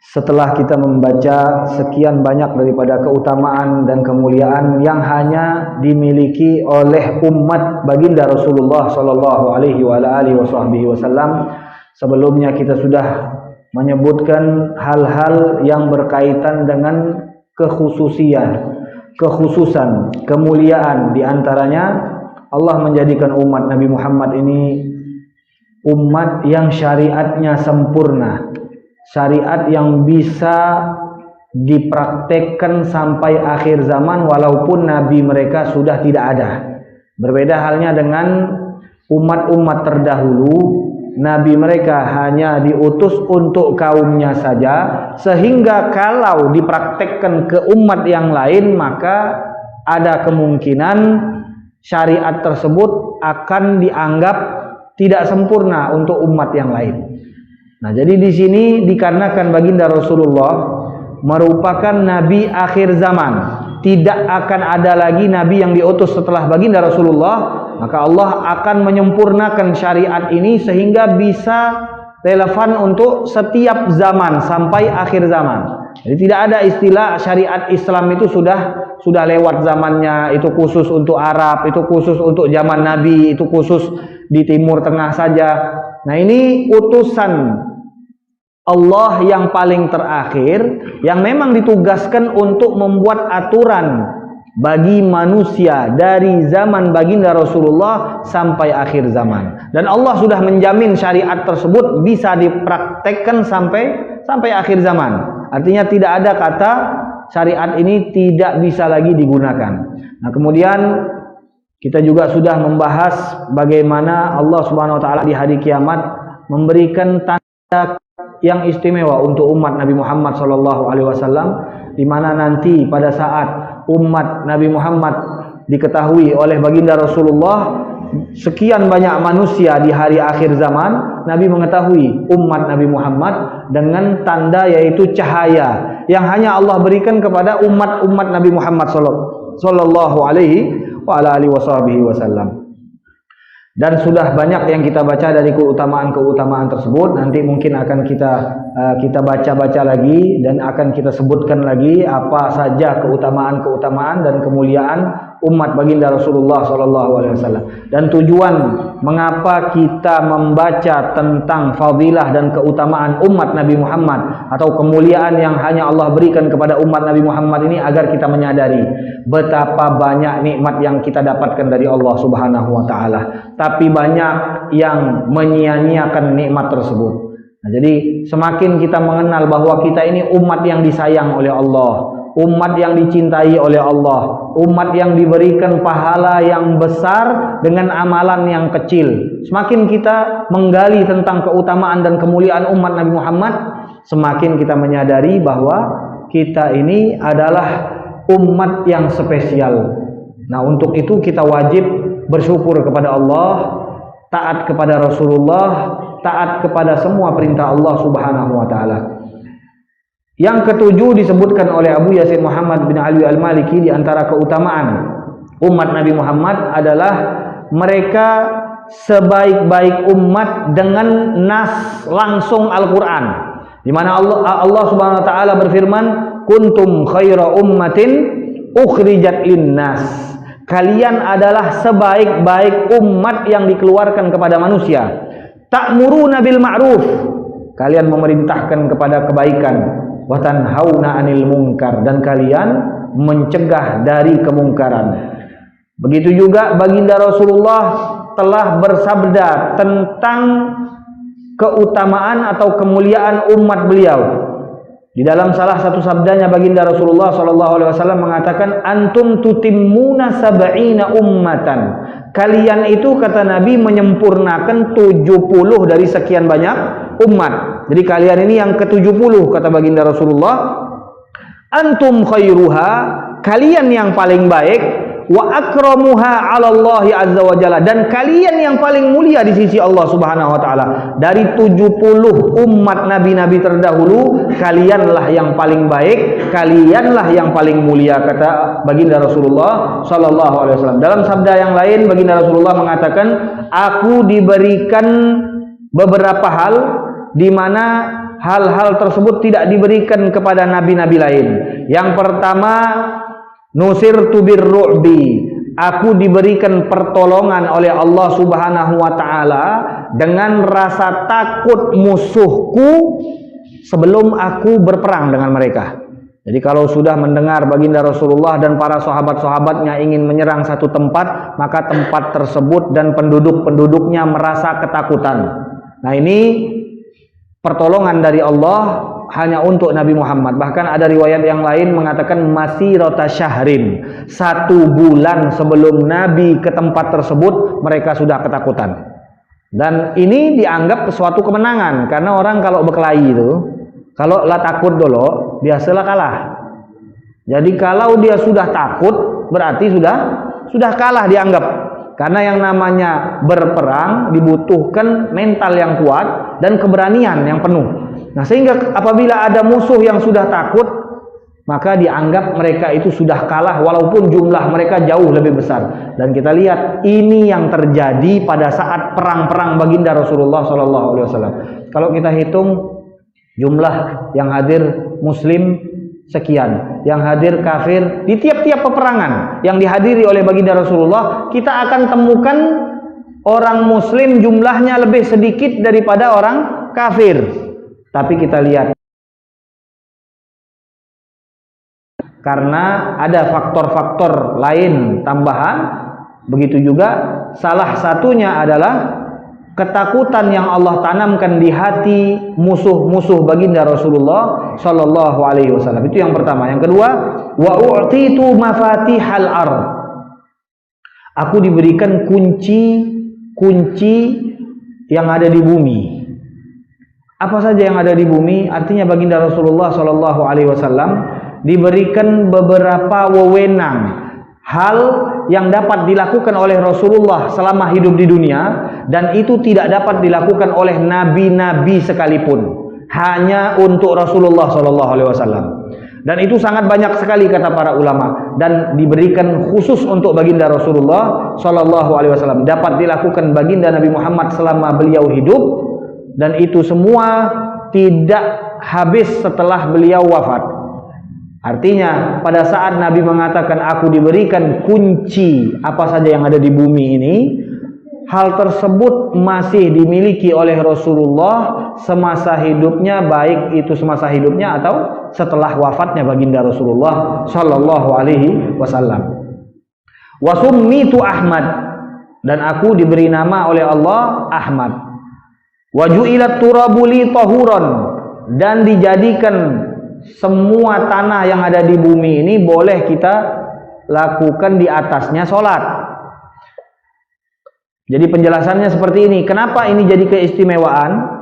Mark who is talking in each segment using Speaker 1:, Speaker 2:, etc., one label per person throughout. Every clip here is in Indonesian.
Speaker 1: Setelah kita membaca sekian banyak daripada keutamaan dan kemuliaan yang hanya dimiliki oleh umat baginda Rasulullah sallallahu alaihi wasallam, sebelumnya kita sudah menyebutkan hal-hal yang berkaitan dengan kekhususan, kemuliaan. Di antaranya Allah menjadikan umat Nabi Muhammad ini umat yang syariatnya sempurna, syariat yang bisa dipraktekkan sampai akhir zaman walaupun nabi mereka sudah tidak ada. Berbeda halnya dengan umat-umat terdahulu, nabi mereka hanya diutus untuk kaumnya saja, sehingga kalau dipraktekkan ke umat yang lain maka ada kemungkinan syariat tersebut akan dianggap tidak sempurna untuk umat yang lain. Nah, jadi di sini dikarenakan baginda Rasulullah merupakan nabi akhir zaman, tidak akan ada lagi nabi yang diutus setelah baginda Rasulullah, maka Allah akan menyempurnakan syariat ini sehingga bisa relevan untuk setiap zaman sampai akhir zaman. Jadi tidak ada istilah syariat Islam itu sudah lewat zamannya, itu khusus untuk Arab, itu khusus untuk zaman Nabi, itu khusus di Timur Tengah saja. Nah, ini utusan Allah yang paling terakhir yang memang ditugaskan untuk membuat aturan bagi manusia dari zaman baginda Rasulullah sampai akhir zaman. Dan Allah sudah menjamin syariat tersebut bisa dipraktekkan sampai akhir zaman. Artinya tidak ada kata syariat ini tidak bisa lagi digunakan. Nah, kemudian kita juga sudah membahas bagaimana Allah Subhanahu wa taala di hari kiamat memberikan tanda yang istimewa untuk umat Nabi Muhammad sallallahu alaihi wasallam, di mana nanti pada saat umat Nabi Muhammad diketahui oleh baginda Rasulullah sekian banyak manusia di hari akhir zaman, Nabi mengetahui umat Nabi Muhammad dengan tanda yaitu cahaya yang hanya Allah berikan kepada umat-umat Nabi Muhammad sallallahu alaihi wasallam. Dan sudah banyak yang kita baca dari keutamaan-keutamaan tersebut. Nanti mungkin akan kita baca-baca lagi dan akan kita sebutkan lagi apa saja keutamaan-keutamaan dan kemuliaan umat baginda Rasulullah SAW. Dan tujuan mengapa kita membaca tentang fadilah dan keutamaan umat Nabi Muhammad atau kemuliaan yang hanya Allah berikan kepada umat Nabi Muhammad ini, agar kita menyadari betapa banyak nikmat yang kita dapatkan dari Allah Subhanahu wa taala, tapi banyak yang menyia-nyiakan nikmat tersebut. Nah, jadi semakin kita mengenal bahwa kita ini umat yang disayang oleh Allah, umat yang dicintai oleh Allah, umat yang diberikan pahala yang besar dengan amalan yang kecil, semakin kita menggali tentang keutamaan dan kemuliaan umat Nabi Muhammad, semakin kita menyadari bahwa kita ini adalah umat yang spesial. Nah, untuk itu kita wajib bersyukur kepada Allah, taat kepada Rasulullah, taat kepada semua perintah Allah Subhanahu wa taala. Yang ketujuh disebutkan oleh Abu Yasin Muhammad bin Ali Al-Maliki, di antara keutamaan umat Nabi Muhammad adalah mereka sebaik-baik umat dengan nas langsung Al-Quran, di mana Allah Subhanahu wa taala berfirman, kuntum khaira ummatin ukhrijat linnas. Kalian adalah sebaik-baik umat yang dikeluarkan kepada manusia. Ta'muruna bil ma'ruf, kalian memerintahkan kepada kebaikan, wa tanhauna 'anil munkar, dan kalian mencegah dari kemungkaran. Begitu juga baginda Rasulullah telah bersabda tentang keutamaan atau kemuliaan umat beliau. Di dalam salah satu sabdanya baginda Rasulullah SAW mengatakan, antum tutimmuna sab'ina ummatan. Kalian itu, kata Nabi, menyempurnakan 70 dari sekian banyak umat. Jadi kalian ini yang ke-70, kata baginda Rasulullah. Antum khairuha, kalian yang paling baik. Wa akramuha 'ala Allah azza wa jalla, dan kalian yang paling mulia di sisi Allah Subhanahu wa taala. Dari 70 umat nabi-nabi terdahulu, kalianlah yang paling baik, kalianlah yang paling mulia, kata baginda Rasulullah sallallahu alaihi wasallam. Dalam sabda yang lain baginda Rasulullah mengatakan, aku diberikan beberapa hal di mana hal-hal tersebut tidak diberikan kepada nabi-nabi lain. Yang pertama, nusirtu birru'bi, aku diberikan pertolongan oleh Allah Subhanahu wa taala dengan rasa takut musuhku sebelum aku berperang dengan mereka. Jadi kalau sudah mendengar baginda Rasulullah dan para sahabat-sahabatnya ingin menyerang satu tempat, maka tempat tersebut dan penduduk-penduduknya merasa ketakutan. Nah, ini pertolongan dari Allah hanya untuk Nabi Muhammad. Bahkan ada riwayat yang lain mengatakan masirata syahrin, 1 bulan sebelum Nabi ke tempat tersebut mereka sudah ketakutan. Dan ini dianggap suatu kemenangan, karena orang kalau berkelahi itu, kalau lah takut dulu, biasalah kalah. Jadi kalau dia sudah takut, berarti sudah kalah dianggap. Karena yang namanya berperang dibutuhkan mental yang kuat dan keberanian yang penuh. Nah, sehingga apabila ada musuh yang sudah takut, maka dianggap mereka itu sudah kalah walaupun jumlah mereka jauh lebih besar. Dan kita lihat ini yang terjadi pada saat perang-perang baginda Rasulullah SAW. Kalau kita hitung jumlah yang hadir muslim sekian, yang hadir kafir di tiap-tiap peperangan yang dihadiri oleh baginda Rasulullah, kita akan temukan orang muslim jumlahnya lebih sedikit daripada orang kafir. Tapi kita lihat, karena ada faktor-faktor lain tambahan, begitu juga salah satunya adalah ketakutan yang Allah tanamkan di hati musuh-musuh baginda Rasulullah sallallahu alaihi wasallam. Itu yang pertama. Yang kedua, wa u'titu mafatihal ardh. Aku diberikan kunci yang ada di bumi. Apa saja yang ada di bumi? Artinya baginda Rasulullah sallallahu alaihi wasallam diberikan beberapa wewenang, hal yang dapat dilakukan oleh Rasulullah selama hidup di dunia, dan itu tidak dapat dilakukan oleh nabi-nabi sekalipun, hanya untuk Rasulullah SAW. Dan itu sangat banyak sekali kata para ulama, dan diberikan khusus untuk baginda Rasulullah SAW. Dapat dilakukan baginda Nabi Muhammad selama beliau hidup, dan itu semua tidak habis setelah beliau wafat. Artinya pada saat Nabi mengatakan aku diberikan kunci apa saja yang ada di bumi ini, hal tersebut masih dimiliki oleh Rasulullah semasa hidupnya, baik itu semasa hidupnya atau setelah wafatnya baginda Rasulullah sallallahu alaihi wasallam. Wa summitu Ahmad, dan aku diberi nama oleh Allah Ahmad. Wa ju'ilat turabu li tahuran, dan dijadikan semua tanah yang ada di bumi ini boleh kita lakukan di atasnya sholat. Jadi penjelasannya seperti ini. Kenapa ini jadi keistimewaan?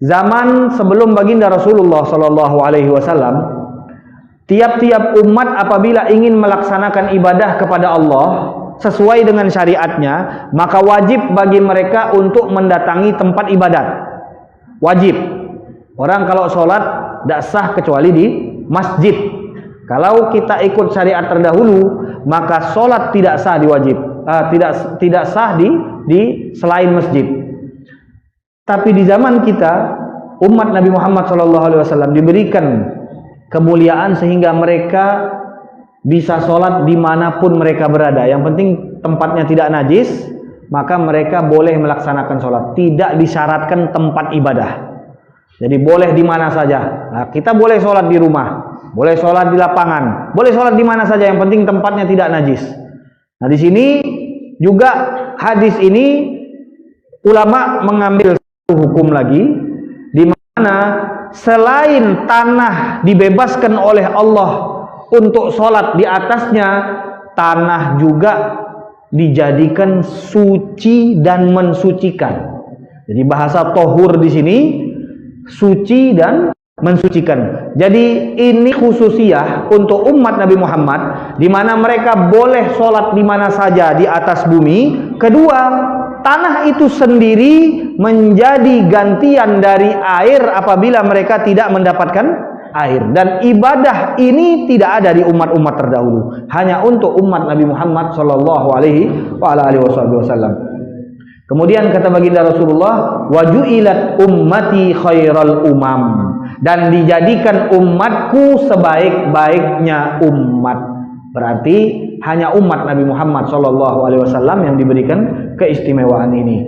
Speaker 1: Zaman sebelum baginda Rasulullah SAW, tiap-tiap umat apabila ingin melaksanakan ibadah kepada Allah sesuai dengan syariatnya, maka wajib bagi mereka untuk mendatangi tempat ibadat. Wajib. Orang kalau sholat tidak sah kecuali di masjid. Kalau kita ikut syariat terdahulu, maka sholat tidak sah tidak sah di selain masjid. Tapi di zaman kita, umat Nabi Muhammad SAW diberikan kemuliaan sehingga mereka bisa sholat dimanapun mereka berada. Yang penting tempatnya tidak najis, maka mereka boleh melaksanakan sholat. Tidak disyaratkan tempat ibadah. Jadi boleh di mana saja. Nah, kita boleh sholat di rumah, boleh sholat di lapangan, boleh sholat di mana saja. Yang penting tempatnya tidak najis. Nah, di sini juga hadis ini ulama mengambil satu hukum lagi, di mana selain tanah dibebaskan oleh Allah untuk sholat di atasnya, tanah juga dijadikan suci dan mensucikan. Jadi bahasa tohur di sini suci dan mensucikan. Jadi ini khususiyah untuk umat Nabi Muhammad, di mana mereka boleh sholat di mana saja di atas bumi. Kedua, tanah itu sendiri menjadi gantian dari air apabila mereka tidak mendapatkan air. Dan ibadah ini tidak ada di umat-umat terdahulu, hanya untuk umat Nabi Muhammad sallallahu alaihi wasallam. Kemudian kata baginda Rasulullah, waju'ilat ummati khairal umam, dan dijadikan umatku sebaik-baiknya umat. Berarti hanya umat Nabi Muhammad SAW yang diberikan keistimewaan ini.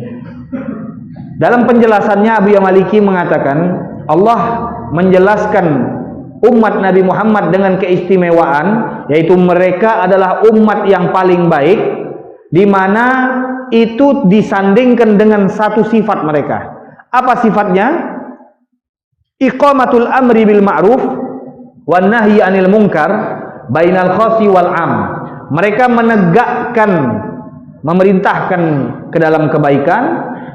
Speaker 1: Dalam penjelasannya Abu Yamaliki mengatakan, Allah menjelaskan umat Nabi Muhammad dengan keistimewaan, yaitu mereka adalah umat yang paling baik, di mana itu disandingkan dengan satu sifat mereka. Apa sifatnya? Iqamatul amri bil ma'ruf wan nahyi 'anil munkar bainal khasi wal 'am. Mereka menegakkan, memerintahkan ke dalam kebaikan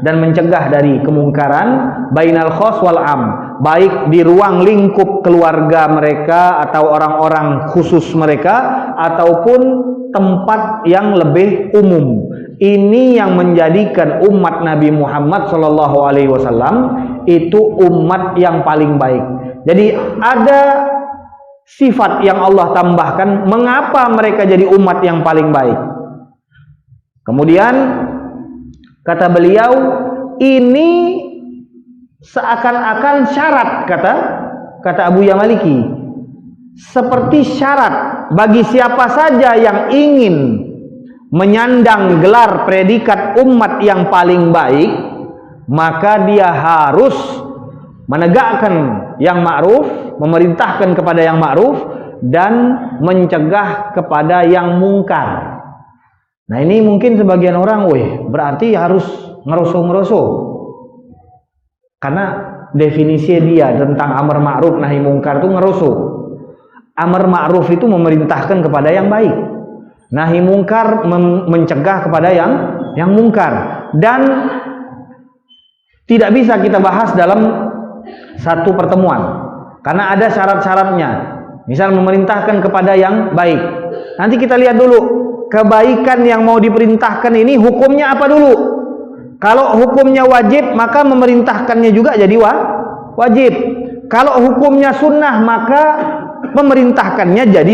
Speaker 1: dan mencegah dari kemungkaran, bainal khas wal 'am, baik di ruang lingkup keluarga mereka atau orang-orang khusus mereka ataupun tempat yang lebih umum. Ini yang menjadikan umat Nabi Muhammad SAW itu umat yang paling baik. Jadi ada sifat yang Allah tambahkan mengapa mereka jadi umat yang paling baik. Kemudian kata beliau, ini seakan-akan syarat, kata Abu Yamaliki, seperti syarat bagi siapa saja yang ingin menyandang gelar predikat umat yang paling baik, maka dia harus menegakkan yang ma'ruf, memerintahkan kepada yang ma'ruf, dan mencegah kepada yang mungkar. Nah ini mungkin sebagian orang, berarti harus ngerusuh-ngerusuh, karena definisi dia tentang amar ma'ruf nahi mungkar itu ngerusuh. Amar ma'ruf itu memerintahkan kepada yang baik, nahi mungkar mencegah kepada yang mungkar, dan tidak bisa kita bahas dalam satu pertemuan karena ada syarat-syaratnya. Misal memerintahkan kepada yang baik, nanti kita lihat dulu kebaikan yang mau diperintahkan ini hukumnya apa dulu. Kalau hukumnya wajib, maka memerintahkannya juga jadi wajib. Kalau hukumnya sunnah, maka memerintahkannya jadi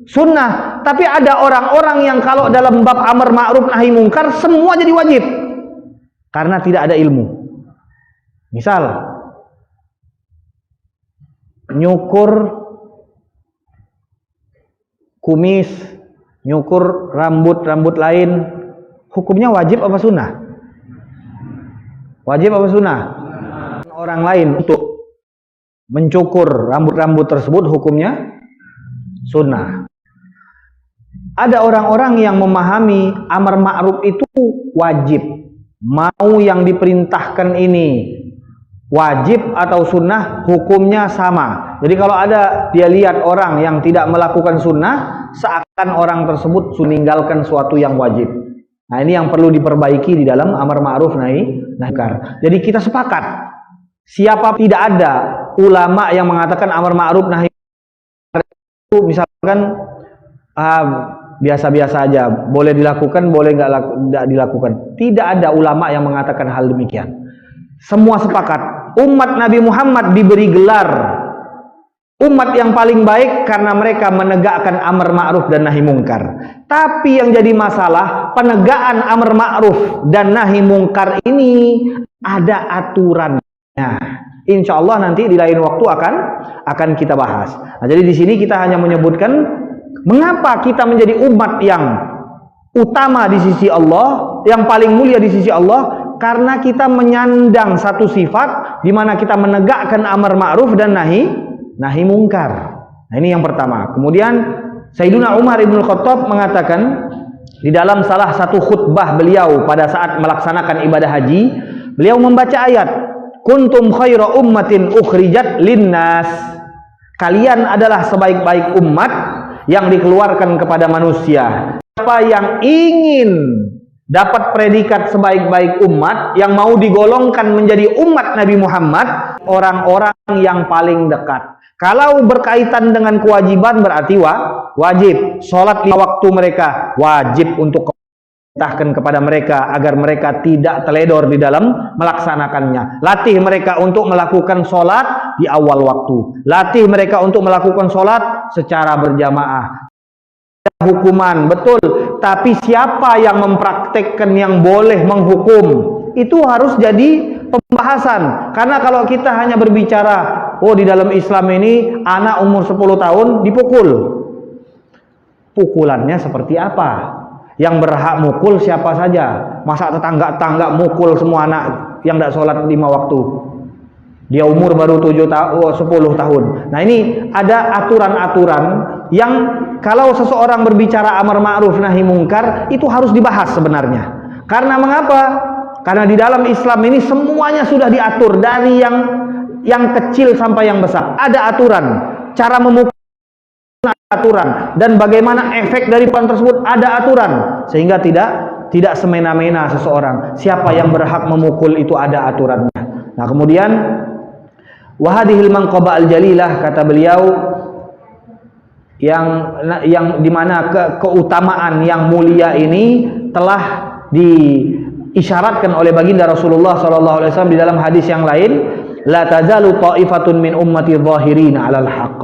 Speaker 1: sunnah. Tapi ada orang-orang yang kalau dalam bab amar ma'ruf nahi mungkar semua jadi wajib karena tidak ada ilmu. Misal nyukur kumis, nyukur rambut lain, hukumnya wajib apa sunnah? Wajib apa sunnah? Orang lain untuk mencukur rambut-rambut tersebut hukumnya sunnah. Ada orang-orang yang memahami amar ma'ruf itu wajib, mau yang diperintahkan ini wajib atau sunnah hukumnya sama. Jadi kalau ada dia lihat orang yang tidak melakukan sunnah, seakan orang tersebut meninggalkan suatu yang wajib. Nah ini yang perlu diperbaiki di dalam amar ma'ruf nahi mungkar. Jadi kita sepakat, siapa tidak ada ulama yang mengatakan amar ma'ruf nahi mungkar itu misalkan biasa-biasa aja, boleh dilakukan, boleh nggak dilakukan. Tidak ada ulama yang mengatakan hal demikian. Semua sepakat, umat Nabi Muhammad diberi gelar umat yang paling baik karena mereka menegakkan amar ma'ruf dan nahi mungkar. Tapi yang jadi masalah, penegakan amar ma'ruf dan nahi mungkar ini ada aturannya. Insya Allah nanti di lain waktu akan kita bahas. Nah, jadi di sini kita hanya menyebutkan mengapa kita menjadi umat yang utama di sisi Allah, yang paling mulia di sisi Allah, karena kita menyandang satu sifat di mana kita menegakkan amar ma'ruf dan nahi mungkar. Nah, ini yang pertama. Kemudian Sayyiduna Umar ibn Khattab mengatakan di dalam salah satu khutbah beliau pada saat melaksanakan ibadah haji, beliau membaca ayat, kuntum khaira ummatin ukhrijat linnas. Kalian adalah sebaik-baik umat yang dikeluarkan kepada manusia. Siapa yang ingin dapat predikat sebaik-baik umat, yang mau digolongkan menjadi umat Nabi Muhammad, orang-orang yang paling dekat. Kalau berkaitan dengan kewajiban berarti wajib. Sholat 5 waktu mereka wajib untuk perintahkan kepada mereka agar mereka tidak teledor di dalam melaksanakannya. Latih mereka untuk melakukan sholat di awal waktu. Latih mereka untuk melakukan sholat secara berjamaah. Hukuman, betul, tapi siapa yang mempraktekkan, yang boleh menghukum, itu harus jadi pembahasan. Karena kalau kita hanya berbicara, oh di dalam Islam ini anak umur 10 tahun dipukul, pukulannya seperti apa? Yang berhak mukul siapa saja? Masa tetangga-tetangga mukul semua anak yang tidak sholat 5 waktu? Dia umur baru 10 tahun. Nah, ini ada aturan-aturan yang kalau seseorang berbicara amar ma'ruf nahi mungkar itu harus dibahas sebenarnya. Karena mengapa? Karena di dalam Islam ini semuanya sudah diatur, dari yang kecil sampai yang besar. Ada aturan, cara memukul aturan, dan bagaimana efek dari pukulan tersebut ada aturan, sehingga tidak semena-mena seseorang. Siapa yang berhak memukul itu ada aturannya. Nah, kemudian wahadihil manqaba al-jalilah, kata beliau, yang dimana keutamaan yang mulia ini telah diisyaratkan oleh baginda Rasulullah SAW di dalam hadis yang lain, la tazalu ta'ifatun min ummati zahirina 'alal haqq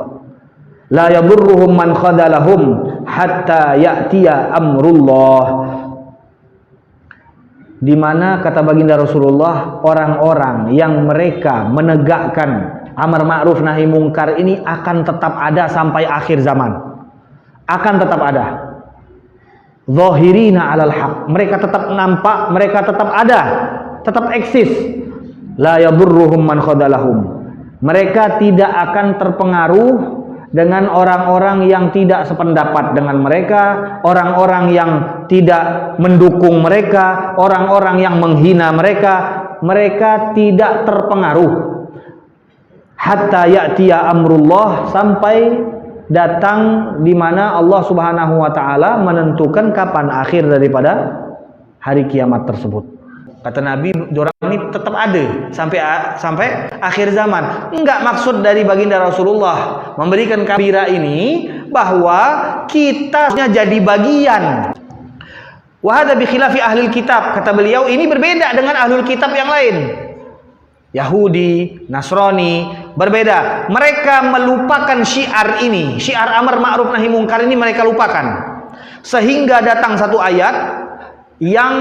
Speaker 1: la yadurruhum man khadalahum hatta ya'tiya amrullah. Di mana kata baginda Rasulullah, orang-orang yang mereka menegakkan amar ma'ruf nahi mungkar ini akan tetap ada sampai akhir zaman. Akan tetap ada. Zahirina 'alal haq. Mereka tetap nampak, mereka tetap ada, tetap eksis. La yadurruhum man khadalahum. Mereka tidak akan terpengaruh dengan orang-orang yang tidak sependapat dengan mereka, orang-orang yang tidak mendukung mereka, orang-orang yang menghina mereka. Mereka tidak terpengaruh hatta ya'tiya amrullah, sampai datang di mana Allah Subhanahu wa taala menentukan kapan akhir daripada hari kiamat tersebut. Kata Nabi, orang ini tetap ada sampai akhir zaman. Enggak maksud dari baginda Rasulullah memberikan kabira ini bahwa kita jadi bagian. Wa hadza bi khilafi ahlul kitab, kata beliau, ini berbeda dengan ahlul kitab yang lain. Yahudi, Nasrani, berbeda. Mereka melupakan syiar ini, syiar amar ma'ruf nahi mungkar ini mereka lupakan. Sehingga datang satu ayat yang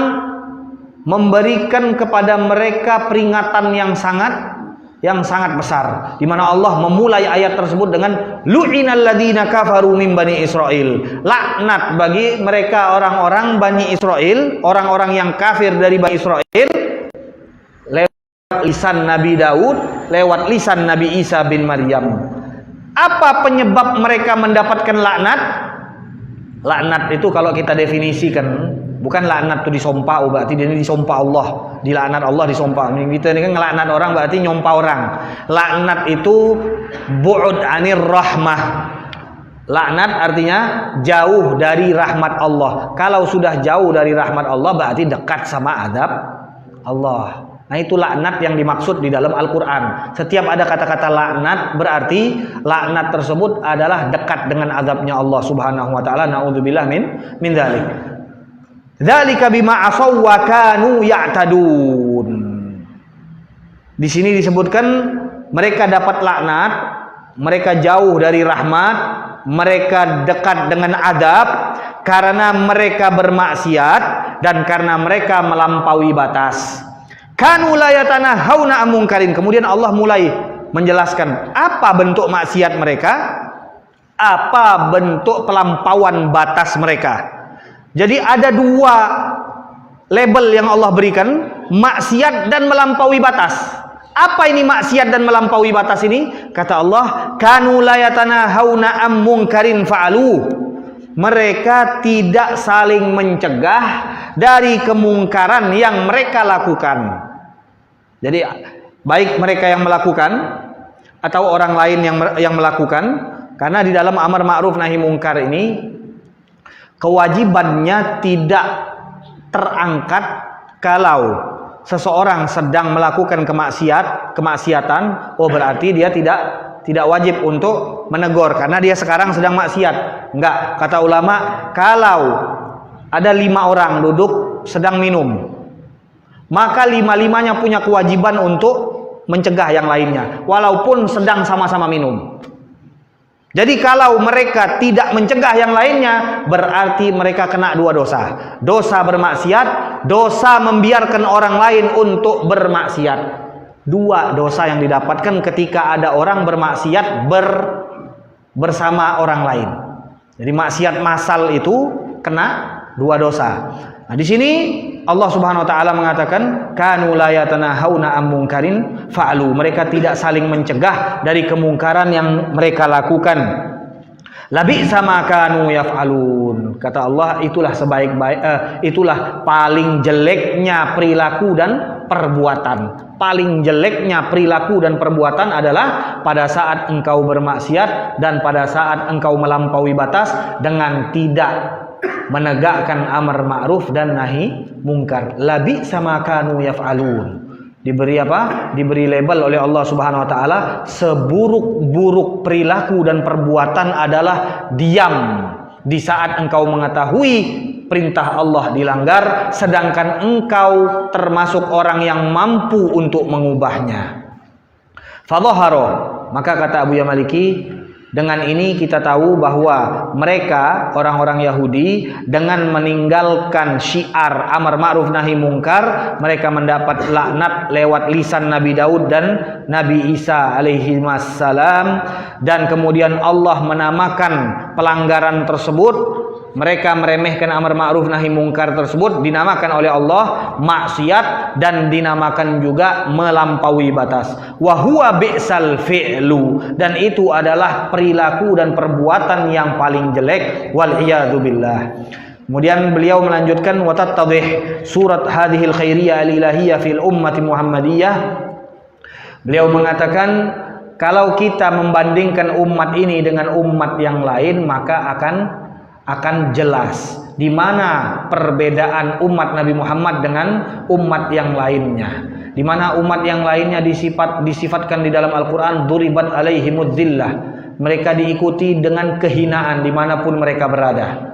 Speaker 1: memberikan kepada mereka peringatan yang sangat besar, di mana Allah memulai ayat tersebut dengan lu'inal ladzina kafaru min bani Israil. Laknat bagi mereka orang-orang Bani Israel, orang-orang yang kafir dari Bani Israel, lewat lisan Nabi Daud, lewat lisan Nabi Isa bin Maryam. Apa penyebab mereka mendapatkan laknat? Laknat itu kalau kita definisikan, bukan laknat itu disompau, berarti dia ini disompau Allah, dilaknat Allah, disompau. Kita ini kan ngelaknat orang berarti nyompau orang. Laknat itu bu'ud anir rahmah. Laknat artinya jauh dari rahmat Allah. Kalau sudah jauh dari rahmat Allah berarti dekat sama azab Allah. Nah, itu laknat yang dimaksud di dalam Al-Quran. Setiap ada kata-kata laknat berarti laknat tersebut adalah dekat dengan azabnya Allah Subhanahu wa taala. Naudzubillah min dzalik. Dzalika bima asaw wa kanu ya'tadun. Di sini disebutkan mereka dapat laknat, mereka jauh dari rahmat, mereka dekat dengan azab karena mereka bermaksiat dan karena mereka melampaui batas. Kanu la yatanahawna 'anil munkarin. Kemudian Allah mulai menjelaskan apa bentuk maksiat mereka, apa bentuk pelampauan batas mereka. Jadi ada dua label yang Allah berikan, maksiat dan melampaui batas. Apa ini maksiat dan melampaui batas ini? Kata Allah, kanu la yatanahawna 'anil munkarin fa'alu. Mereka tidak saling mencegah dari kemungkaran yang mereka lakukan. Jadi baik mereka yang melakukan atau orang lain yang melakukan, karena di dalam amar ma'ruf nahi mungkar ini kewajibannya tidak terangkat kalau seseorang sedang melakukan kemaksiatan, oh berarti dia tidak wajib untuk menegur karena dia sekarang sedang maksiat. Enggak, kata ulama, kalau ada 5 orang duduk sedang minum, maka 5-5-nya punya kewajiban untuk mencegah yang lainnya walaupun sedang sama-sama minum. Jadi kalau mereka tidak mencegah yang lainnya, berarti mereka kena dua dosa. Dosa bermaksiat, dosa membiarkan orang lain untuk bermaksiat. Dua dosa yang didapatkan ketika ada orang bermaksiat bersama orang lain. Jadi maksiat massal itu kena dua dosa. Nah, di sini Allah Subhanahu wa taala mengatakan kanu la yatanahawna am munkarin fa'alu. Mereka tidak saling mencegah dari kemungkaran yang mereka lakukan. Labi sama kanu yaf'alun. Kata Allah, itulah paling jeleknya perilaku dan perbuatan. Paling jeleknya perilaku dan perbuatan adalah pada saat engkau bermaksiat dan pada saat engkau melampaui batas dengan tidak menegakkan amar ma'ruf dan nahi mungkar. Labi sama kanu yaf'alun. Diberi apa? Diberi label oleh Allah Subhanahu wa taala, seburuk-buruk perilaku dan perbuatan adalah diam di saat engkau mengetahui perintah Allah dilanggar sedangkan engkau termasuk orang yang mampu untuk mengubahnya. Fadhahara, maka kata Abu Maliki, dengan ini kita tahu bahwa mereka orang-orang Yahudi dengan meninggalkan syiar amar ma'ruf nahi mungkar, mereka mendapat laknat lewat lisan Nabi Daud dan Nabi Isa alaihi wassalam, dan kemudian Allah menamakan pelanggaran tersebut, mereka meremehkan amar ma'ruf nahi mungkar tersebut dinamakan oleh Allah maksiat dan dinamakan juga melampaui batas. Wa huwa bi'sal fi'lu, dan itu adalah perilaku dan perbuatan yang paling jelek, wal iyadu billah. Kemudian beliau melanjutkan wa tattadhih surat hadhil khairiyah al-ilahiyah fil ummati Muhammadiyah. Beliau mengatakan kalau kita membandingkan umat ini dengan umat yang lain, maka akan jelas di mana perbedaan umat Nabi Muhammad dengan umat yang lainnya. Di mana umat yang lainnya disifatkan di dalam Al-Qur'an duribat alaihimud dzillah. Mereka diikuti dengan kehinaan dimanapun mereka berada.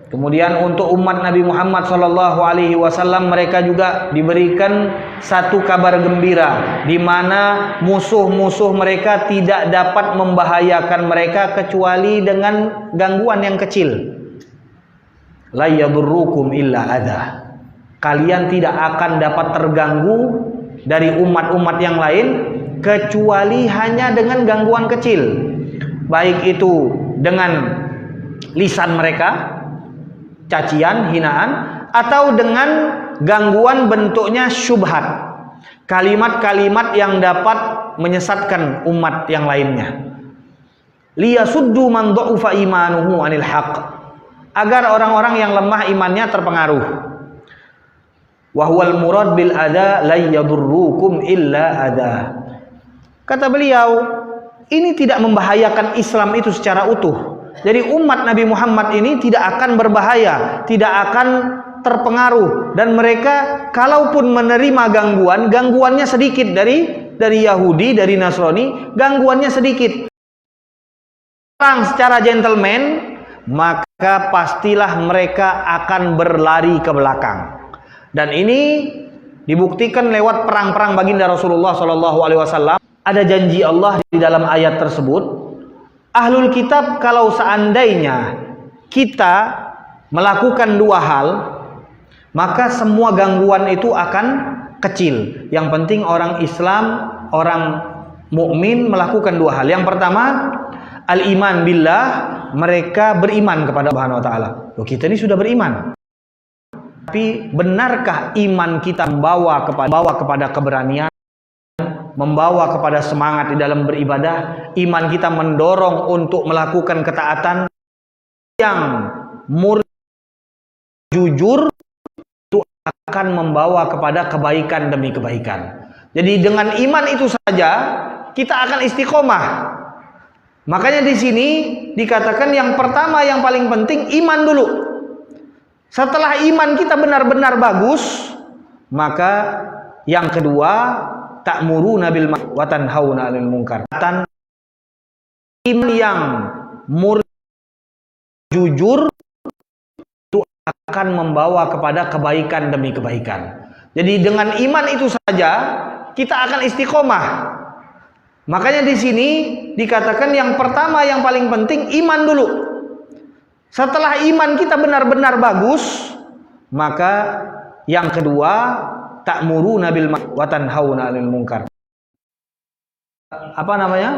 Speaker 1: Kemudian untuk umat Nabi Muhammad sallallahu alaihi wasallam, mereka juga diberikan satu kabar gembira di mana musuh-musuh mereka tidak dapat membahayakan mereka kecuali dengan gangguan yang kecil. La yadurrukum illa adza. Kalian tidak akan dapat terganggu dari umat-umat yang lain kecuali hanya dengan gangguan kecil. Baik itu dengan lisan mereka, cacian, hinaan, atau dengan gangguan bentuknya syubhat, kalimat-kalimat yang dapat menyesatkan umat yang lainnya. Liyasuddu man dha'ufa imanuhu 'anil haqq, agar orang-orang yang lemah imannya terpengaruh. Wa huwal murad bil adza la yadurrukum illa adza. Kata beliau, ini tidak membahayakan Islam itu secara utuh. Jadi umat Nabi Muhammad ini tidak akan berbahaya, tidak akan terpengaruh, dan mereka kalaupun menerima gangguannya sedikit dari Yahudi, dari Nasrani, gangguannya sedikit. Orang secara gentleman, maka pastilah mereka akan berlari ke belakang. Dan ini dibuktikan lewat perang-perang baginda Rasulullah SAW. Ada janji Allah di dalam ayat tersebut. Ahlul kitab kalau seandainya kita melakukan dua hal, maka semua gangguan itu akan kecil. Yang penting orang Islam, orang mukmin melakukan dua hal. Yang pertama, al-iman billah, mereka beriman kepada Allah Subhanahu wa taala. Loh, kita ini sudah beriman. Tapi benarkah iman kita membawa kepada keberanian? Membawa kepada semangat di dalam beribadah? Iman kita mendorong untuk melakukan ketaatan yang murni, jujur, itu akan membawa kepada kebaikan demi kebaikan. Jadi dengan iman itu saja kita akan istiqomah. Makanya di sini dikatakan yang pertama, yang paling penting iman dulu. Setelah iman kita benar-benar bagus, maka yang kedua, ta'muruna bil ma'ruf wa tanhauna 'anil munkar. Iman yang murni, jujur, itu akan membawa kepada kebaikan demi kebaikan. Jadi dengan iman itu saja kita akan istiqomah. Makanya di sini dikatakan yang pertama yang paling penting iman dulu. Setelah iman kita benar-benar bagus, maka yang kedua ta'muruna bil ma'ruf wa tanhauna 'anil munkar. Apa namanya?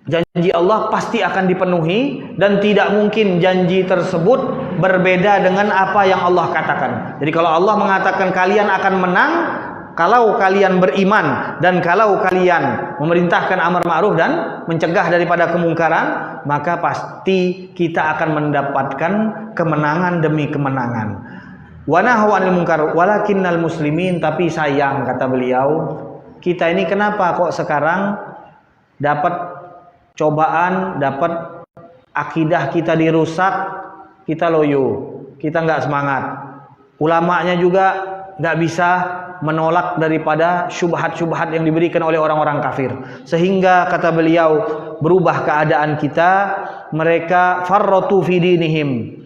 Speaker 1: Janji Allah pasti akan dipenuhi dan tidak mungkin janji tersebut berbeda dengan apa yang Allah katakan. Jadi kalau Allah mengatakan kalian akan menang kalau kalian beriman dan kalau kalian memerintahkan amar ma'ruf dan mencegah daripada kemungkaran, maka pasti kita akan mendapatkan kemenangan demi kemenangan. Wa nahu 'anil munkar walakinnal muslimin, tapi sayang kata beliau, kita ini kenapa kok sekarang dapat cobaan, dapat akidah kita dirusak, kita loyo, kita nggak semangat. Ulamanya juga nggak bisa menolak daripada syubhat-syubhat yang diberikan oleh orang-orang kafir. Sehingga kata beliau berubah keadaan kita, mereka farratu fi dinihim.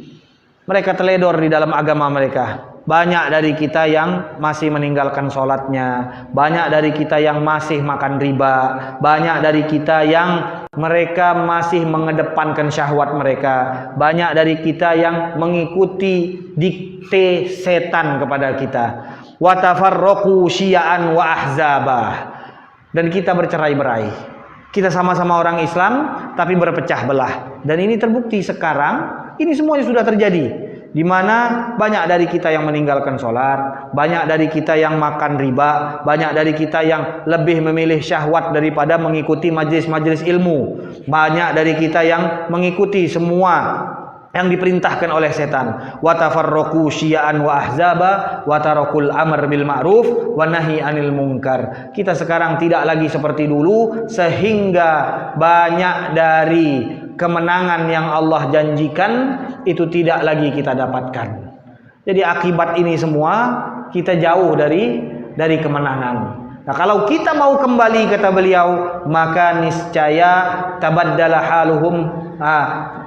Speaker 1: Mereka teledor di dalam agama mereka. Banyak dari kita yang masih meninggalkan sholatnya, banyak dari kita yang masih makan riba, banyak dari kita yang mereka masih mengedepankan syahwat mereka, banyak dari kita yang mengikuti dikte setan kepada kita. Wa tafarraqu syi'an wa ahzabah, dan kita bercerai-berai. Kita sama-sama orang Islam tapi berpecah belah, dan ini terbukti sekarang. Ini semuanya sudah terjadi, di mana banyak dari kita yang meninggalkan sholat, banyak dari kita yang makan riba, banyak dari kita yang lebih memilih syahwat daripada mengikuti majelis-majelis ilmu, banyak dari kita yang mengikuti semua yang diperintahkan oleh setan. Wa tafarraqu syi'an wa ahzaba wa tarakul amr bil ma'ruf wa nahi 'anil munkar. Kita sekarang tidak lagi seperti dulu, sehingga banyak dari kemenangan yang Allah janjikan itu tidak lagi kita dapatkan. Jadi akibat ini semua kita jauh dari kemenangan. Nah, kalau kita mau kembali kata beliau, maka niscaya tabaddala haluhum,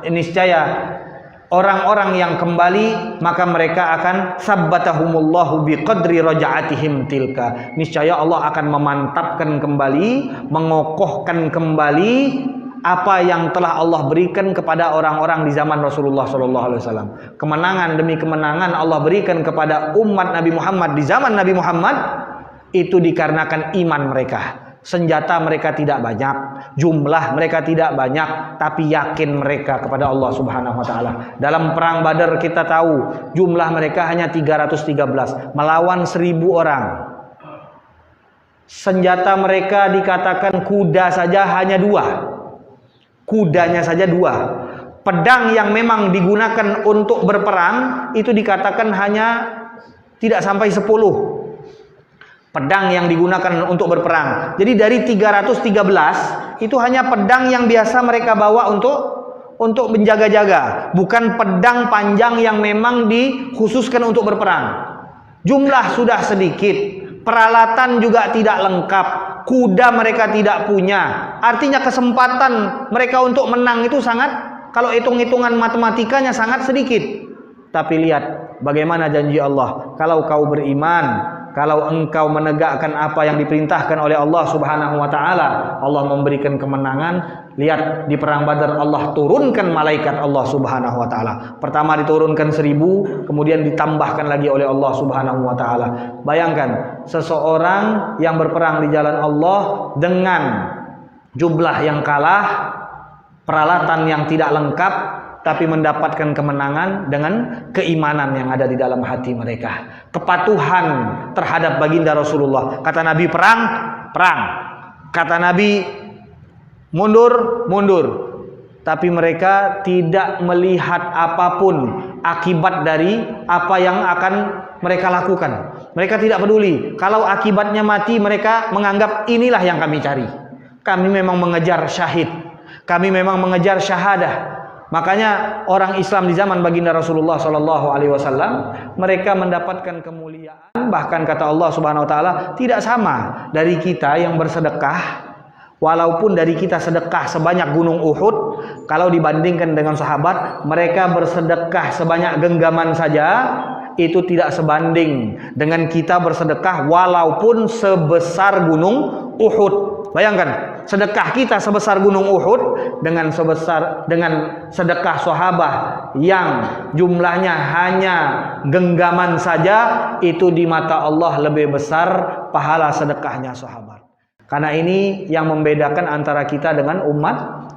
Speaker 1: niscaya orang-orang yang kembali maka mereka akan sabbatahumullahu biqadri raja'atihim tilka. Niscaya Allah akan memantapkan kembali, mengokohkan kembali apa yang telah Allah berikan kepada orang-orang di zaman Rasulullah SAW. Kemenangan demi kemenangan Allah berikan kepada umat Nabi Muhammad di zaman Nabi Muhammad itu dikarenakan iman mereka. Senjata mereka tidak banyak, jumlah mereka tidak banyak, tapi yakin mereka kepada Allah Subhanahu wa taala. Dalam perang Badar kita tahu jumlah mereka hanya 313 melawan 1000 orang. Senjata mereka dikatakan kuda saja hanya 2. Kudanya saja 2. Pedang yang memang digunakan untuk berperang itu dikatakan hanya tidak sampai 10. Pedang yang digunakan untuk berperang. Jadi dari 313 itu hanya pedang yang biasa mereka bawa untuk menjaga-jaga, bukan pedang panjang yang memang dikhususkan untuk berperang. Jumlah sudah sedikit, peralatan juga tidak lengkap, kuda mereka tidak punya. Artinya kesempatan mereka untuk menang itu sangat, kalau hitung-hitungan matematikanya sangat sedikit. Tapi lihat bagaimana janji Allah, kalau kau beriman, kalau engkau menegakkan apa yang diperintahkan oleh Allah Subhanahu wa taala, Allah memberikan kemenangan. Lihat di perang Badar Allah turunkan malaikat Allah Subhanahu wa taala. Pertama diturunkan 1000, kemudian ditambahkan lagi oleh Allah Subhanahu wa taala. Bayangkan seseorang yang berperang di jalan Allah dengan jumlah yang kalah, peralatan yang tidak lengkap, tapi mendapatkan kemenangan dengan keimanan yang ada di dalam hati mereka, kepatuhan terhadap baginda Rasulullah. Kata Nabi perang, perang. Kata Nabi mundur, mundur. Tapi mereka tidak melihat apapun akibat dari apa yang akan mereka lakukan. Mereka tidak peduli. Kalau akibatnya mati, mereka menganggap inilah yang kami cari. Kami memang mengejar syahid. Kami memang mengejar syahadah. Makanya orang Islam di zaman baginda Rasulullah SAW, mereka mendapatkan kemuliaan. Bahkan kata Allah Subhanahu Wa Taala, tidak sama dari kita yang bersedekah. Walaupun dari kita sedekah sebanyak gunung Uhud, kalau dibandingkan dengan sahabat, mereka bersedekah sebanyak genggaman saja, itu tidak sebanding dengan kita bersedekah walaupun sebesar gunung Uhud. Bayangkan, sedekah kita sebesar gunung Uhud dengan sedekah sahabat yang jumlahnya hanya genggaman saja, itu di mata Allah lebih besar pahala sedekahnya sahabat. Karena ini yang membedakan antara kita dengan umat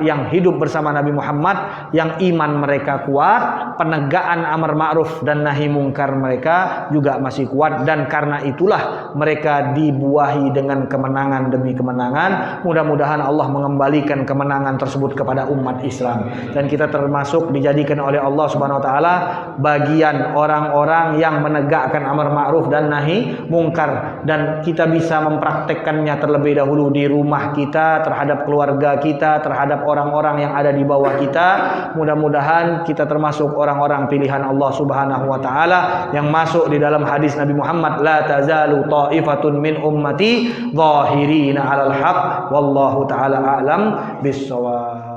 Speaker 1: yang hidup bersama Nabi Muhammad, yang iman mereka kuat, penegakan amar ma'ruf dan nahi mungkar mereka juga masih kuat, dan karena itulah mereka dibuahi dengan kemenangan demi kemenangan. Mudah-mudahan Allah mengembalikan kemenangan tersebut kepada umat Islam, dan kita termasuk dijadikan oleh Allah Subhanahu wa taala bagian orang-orang yang menegakkan amar ma'ruf dan nahi mungkar, dan kita bisa mempraktekkannya terlebih dahulu di rumah kita, terhadap keluarga kita, terhadap orang-orang yang ada di bawah kita. Mudah-mudahan kita termasuk orang-orang pilihan Allah Subhanahu wa taala yang masuk di dalam hadis Nabi Muhammad, la tazalu ta'ifatun min ummati zahirina 'alal haq wallahu taala a'lam bissawab.